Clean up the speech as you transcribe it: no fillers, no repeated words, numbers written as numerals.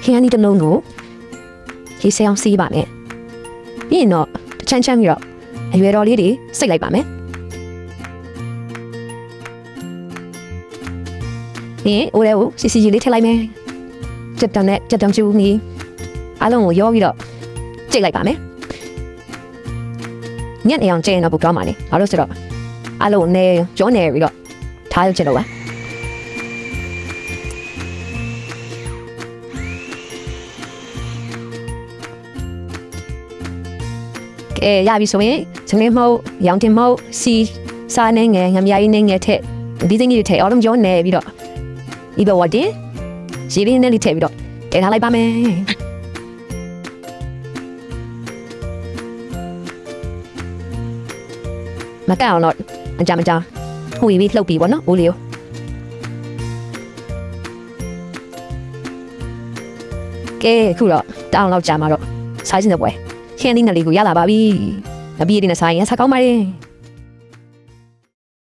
ခင်းရည်တစ်လုံးကိုရေးစေးအောင်စီးပါမယ်ပြီးရင်တော့ချမ်းချမ်းပြီးတော့အရွယ်တော်လေးတွေစိတ်လိုက်ပါမယ်ဒီအိုးလေးကိုစီစီကြီးလေးထည့်လိုက်မယ်ကြက်တံနဲ့ကြက်တံကျူးမီအားလုံးကိုရောပြီးတော့ကြိတ်လိုက်ပါမယ်ညက်နေအောင်ကျင်းတော့ပိုကောင်းပါလေဘာလို့ဆိုတော့အားလုံးနဲ့ကြောနေပြီးတော့ထားရချင်တော့ပါရပြီဆိုရင်စငယ်မဟုတ်ရောင်တင်မဟုတ်စီစားနေငယ်ငမြားရင်းနေငယ်ထက်ဒီသိငယ်တွေထက်အားလုံးကြောနေပြီးတော့ဒီဘဝတည်းရေရင်းနဲ့လေးထည့်ပြီးတော့ထည့်ထားလိုက်ပါမယ်မကအောင်တော့အကြမ်းဟိုပြီးလှုပ်ပြီးပေါ့နော်အိုးလေးကိုကဲခုတော့တောင်းလောက်ကြာမှာတော့စားစင်းတဲ့ပွဲခင်းလေးနဲ့လေးကိုရလာပါပြီ။အပြည့်အစုံနဲ့ဆိုင်ရင်စားကောင်းပါလေ။